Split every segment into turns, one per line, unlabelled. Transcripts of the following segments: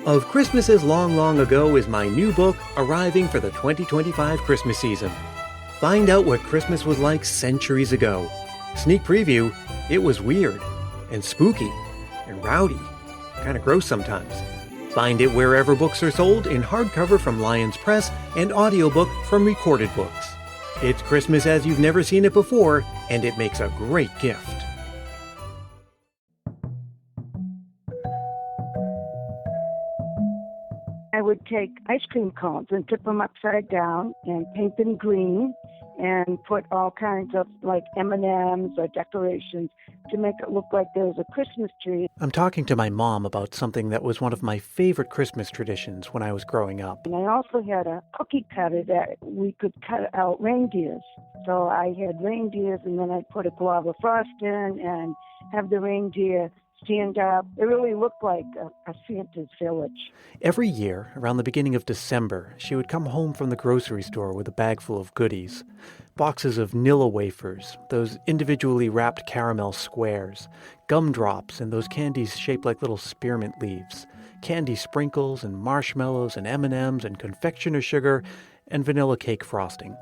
Of Christmases Long, Long Ago is my new book arriving for the 2025 Christmas season. Find out what Christmas was like centuries ago. Sneak preview, it was weird and spooky and rowdy, kind of gross sometimes. Find it wherever books are sold in hardcover from Lions Press and audiobook from Recorded Books. It's Christmas as you've never seen it before, and it makes a great gift.
I would take ice cream cones and tip them upside down and paint them green and put all kinds of like M&Ms or decorations to make it look like there was a Christmas tree.
I'm talking to my mom about something that was one of my favorite Christmas traditions when I was growing up.
And I also had a cookie cutter that we could cut out reindeers. So I had reindeers, and then I'd put a glob of frost in and have the reindeer stand up. It really looked like a Santa's village.
Every year, around the beginning of December, she would come home from the grocery store with a bag full of goodies. Boxes of Nilla wafers, those individually wrapped caramel squares, gumdrops and those candies shaped like little spearmint leaves, candy sprinkles and marshmallows and M&Ms and confectioner sugar and vanilla cake frosting.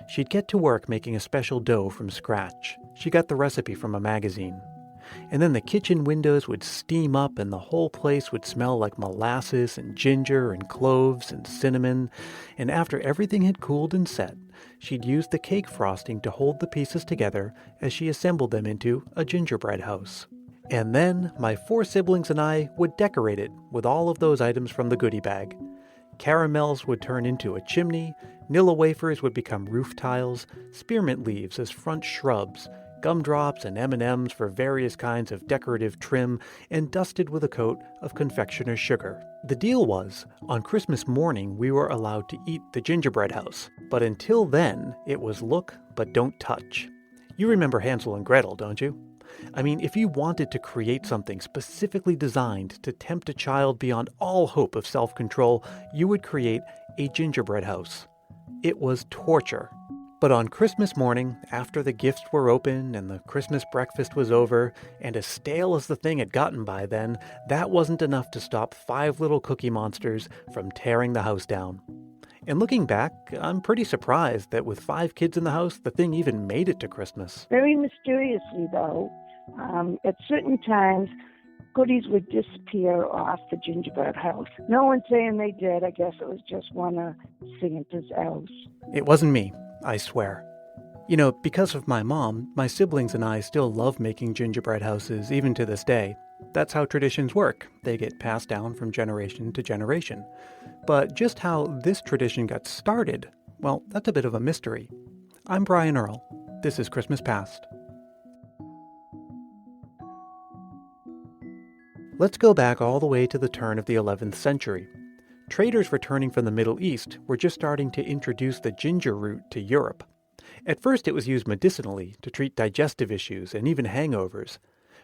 She'd get to work making a special dough from scratch. She got the recipe from a magazine. And then the kitchen windows would steam up and the whole place would smell like molasses and ginger and cloves and cinnamon. And after everything had cooled and set, she'd use the cake frosting to hold the pieces together as she assembled them into a gingerbread house. And then my 4 siblings and I would decorate it with all of those items from the goodie bag. Caramels would turn into a chimney, Nilla wafers would become roof tiles, spearmint leaves as front shrubs, gumdrops and M&Ms for various kinds of decorative trim, and dusted with a coat of confectioner's sugar. The deal was, on Christmas morning we were allowed to eat the gingerbread house, but until then it was look but don't touch. You remember Hansel and Gretel, don't you? I mean, if you wanted to create something specifically designed to tempt a child beyond all hope of self-control, you would create a gingerbread house. It was torture. But on Christmas morning, after the gifts were opened and the Christmas breakfast was over, and as stale as the thing had gotten by then, that wasn't enough to stop 5 little cookie monsters from tearing the house down. And looking back, I'm pretty surprised that with 5 kids in the house, the thing even made it to Christmas.
Very mysteriously, though, at certain times, goodies would disappear off the gingerbread house. No one's saying they did. I guess it was just one of Santa's elves.
It wasn't me, I swear. You know, because of my mom, my siblings and I still love making gingerbread houses even to this day. That's how traditions work. They get passed down from generation to generation. But just how this tradition got started, well, that's a bit of a mystery. I'm Brian Earl. This is Christmas Past. Let's go back all the way to the turn of the 11th century. Traders returning from the Middle East were just starting to introduce the ginger root to Europe. At first it was used medicinally to treat digestive issues and even hangovers,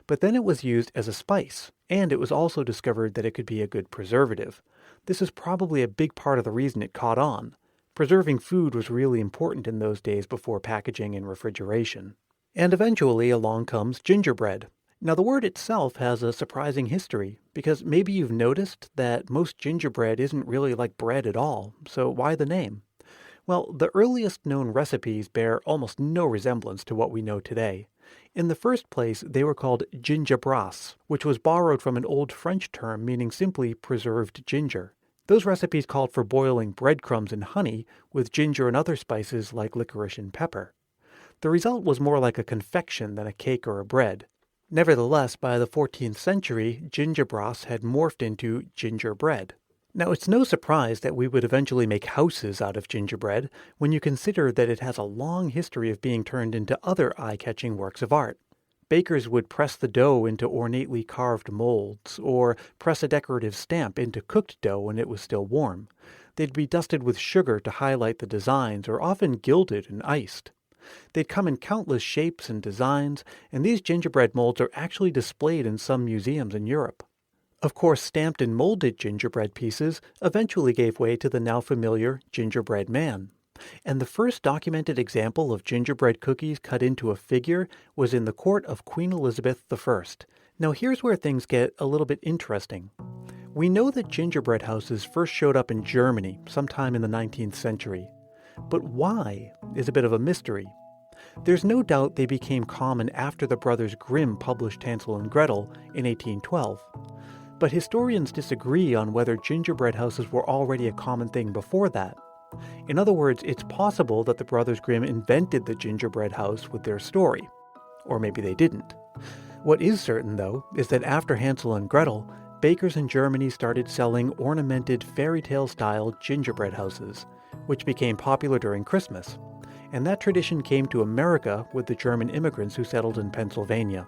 but then it was used as a spice, and it was also discovered that it could be a good preservative. This is probably a big part of the reason it caught on. Preserving food was really important in those days before packaging and refrigeration. And eventually along comes gingerbread. Now, the word itself has a surprising history, because maybe you've noticed that most gingerbread isn't really like bread at all, so why the name? Well, the earliest known recipes bear almost no resemblance to what we know today. In the first place, they were called gingerbras, which was borrowed from an old French term meaning simply preserved ginger. Those recipes called for boiling breadcrumbs in honey with ginger and other spices like licorice and pepper. The result was more like a confection than a cake or a bread. Nevertheless, by the 14th century, gingerbras had morphed into gingerbread. Now, it's no surprise that we would eventually make houses out of gingerbread when you consider that it has a long history of being turned into other eye-catching works of art. Bakers would press the dough into ornately carved molds, or press a decorative stamp into cooked dough when it was still warm. They'd be dusted with sugar to highlight the designs, or often gilded and iced. They'd come in countless shapes and designs, and these gingerbread molds are actually displayed in some museums in Europe. Of course, stamped and molded gingerbread pieces eventually gave way to the now familiar gingerbread man. And the first documented example of gingerbread cookies cut into a figure was in the court of Queen Elizabeth I. Now here's where things get a little bit interesting. We know that gingerbread houses first showed up in Germany sometime in the 19th century. But why is a bit of a mystery. There's no doubt they became common after the brothers Grimm published Hansel and Gretel in 1812. But historians disagree on whether gingerbread houses were already a common thing before that. In other words, it's possible that the brothers Grimm invented the gingerbread house with their story. Or maybe they didn't. What is certain, though, is that after Hansel and Gretel, bakers in Germany started selling ornamented fairy tale-style gingerbread houses, which became popular during Christmas. And that tradition came to America with the German immigrants who settled in Pennsylvania.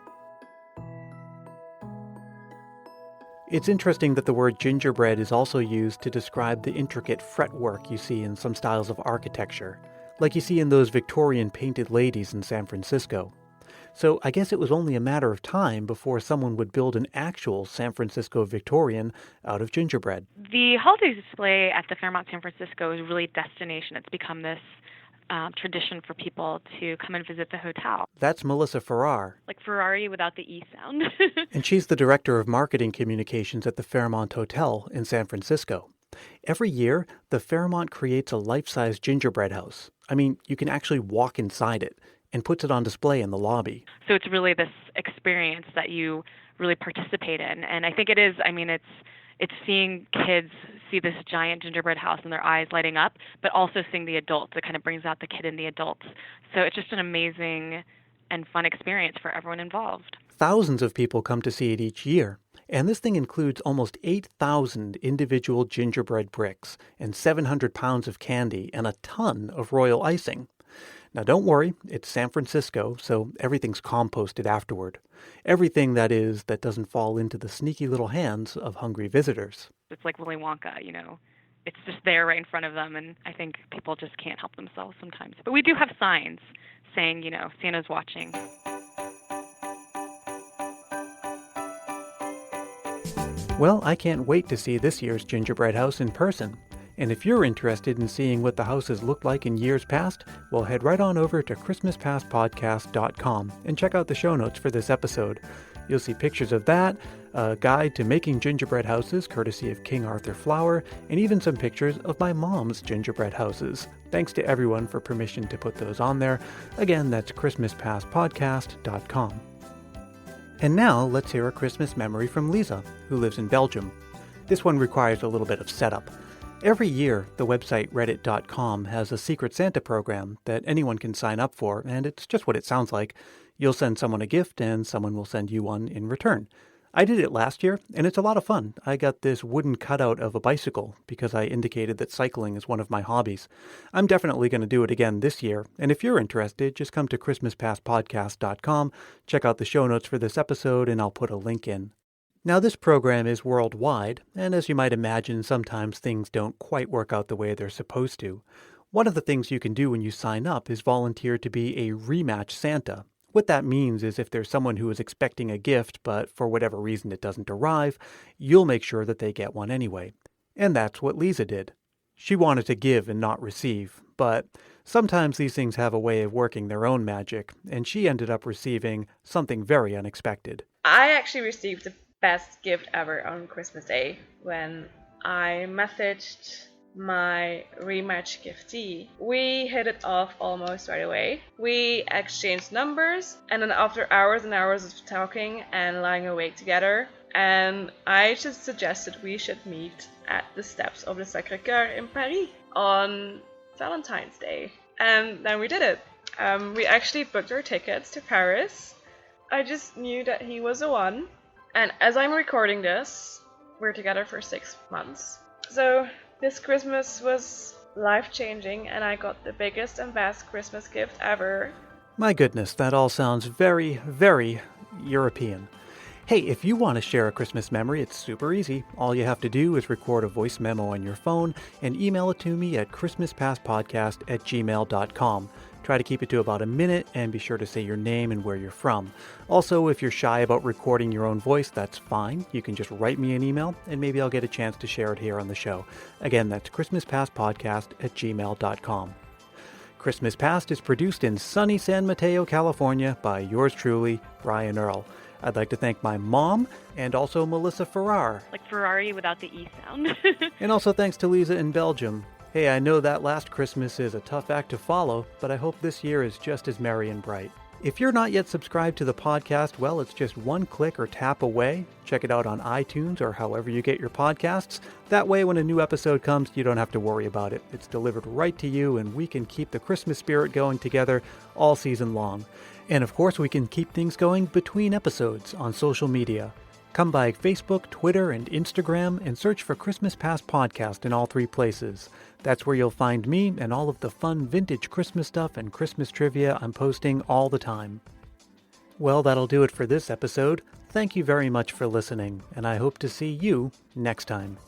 It's interesting that the word gingerbread is also used to describe the intricate fretwork you see in some styles of architecture, like you see in those Victorian painted ladies in San Francisco. So I guess it was only a matter of time before someone would build an actual San Francisco Victorian out of gingerbread.
The holiday display at the Fairmont San Francisco is really a destination. It's become this tradition for people to come and visit the hotel.
That's Melissa Ferrar.
Like Ferrari without the E sound.
And she's the director of marketing communications at the Fairmont Hotel in San Francisco. Every year, the Fairmont creates a life-size gingerbread house. I mean, you can actually walk inside it, and puts it on display in the lobby.
So it's really this experience that you really participate in. And I think it is, it's seeing kids see this giant gingerbread house and their eyes lighting up, but also seeing the adults. It kind of brings out the kid in the adults. So it's just an amazing and fun experience for everyone involved.
Thousands of people come to see it each year. And this thing includes almost 8,000 individual gingerbread bricks and 700 pounds of candy and a ton of royal icing. Now don't worry, it's San Francisco, so everything's composted afterward. Everything, that is, that doesn't fall into the sneaky little hands of hungry visitors.
It's like Willy Wonka, It's just there right in front of them, and I think people just can't help themselves sometimes. But we do have signs saying, Santa's watching.
Well, I can't wait to see this year's gingerbread house in person. And if you're interested in seeing what the houses looked like in years past, well, head right on over to ChristmasPastPodcast.com and check out the show notes for this episode. You'll see pictures of that, a guide to making gingerbread houses courtesy of King Arthur Flour, and even some pictures of my mom's gingerbread houses. Thanks to everyone for permission to put those on there. Again, that's ChristmasPastPodcast.com. And now, let's hear a Christmas memory from Lisa, who lives in Belgium. This one requires a little bit of setup. Every year, the website reddit.com has a Secret Santa program that anyone can sign up for, and it's just what it sounds like. You'll send someone a gift, and someone will send you one in return. I did it last year, and it's a lot of fun. I got this wooden cutout of a bicycle because I indicated that cycling is one of my hobbies. I'm definitely going to do it again this year, and if you're interested, just come to ChristmasPastPodcast.com, check out the show notes for this episode, and I'll put a link in. Now, this program is worldwide, and as you might imagine, sometimes things don't quite work out the way they're supposed to. One of the things you can do when you sign up is volunteer to be a rematch Santa. What that means is if there's someone who is expecting a gift, but for whatever reason it doesn't arrive, you'll make sure that they get one anyway. And that's what Lisa did. She wanted to give and not receive, but sometimes these things have a way of working their own magic, and she ended up receiving something very unexpected.
I actually received the best gift ever on Christmas Day when I messaged my rematch giftee. We hit it off almost right away. We exchanged numbers, and then after hours and hours of talking and lying awake together, and I just suggested we should meet at the steps of the Sacré-Cœur in Paris on Valentine's Day. And then we did it. We actually booked our tickets to Paris. I just knew that he was the one. And as I'm recording this, we're together for 6 months. So this Christmas was life-changing, and I got the biggest and best Christmas gift ever.
My goodness, that all sounds very, very European. Hey, if you want to share a Christmas memory, it's super easy. All you have to do is record a voice memo on your phone and email it to me at christmaspastpodcast@gmail.com. Try to keep it to about a minute and be sure to say your name and where you're from. Also, if you're shy about recording your own voice, that's fine. You can just write me an email and maybe I'll get a chance to share it here on the show. Again, that's christmaspastpodcast@gmail.com. Christmas Past is produced in sunny San Mateo, California by yours truly, Brian Earl. I'd like to thank my mom and also Melissa Ferrar.
Like Ferrari without the E sound.
And also thanks to Lisa in Belgium. Hey, I know that last Christmas is a tough act to follow, but I hope this year is just as merry and bright. If you're not yet subscribed to the podcast, well, it's just one click or tap away. Check it out on iTunes or however you get your podcasts. That way, when a new episode comes, you don't have to worry about it. It's delivered right to you, and we can keep the Christmas spirit going together all season long. And of course, we can keep things going between episodes on social media. Come by Facebook, Twitter, and Instagram and search for Christmas Past Podcast in all three places. That's where you'll find me and all of the fun vintage Christmas stuff and Christmas trivia I'm posting all the time. Well, that'll do it for this episode. Thank you very much for listening, and I hope to see you next time.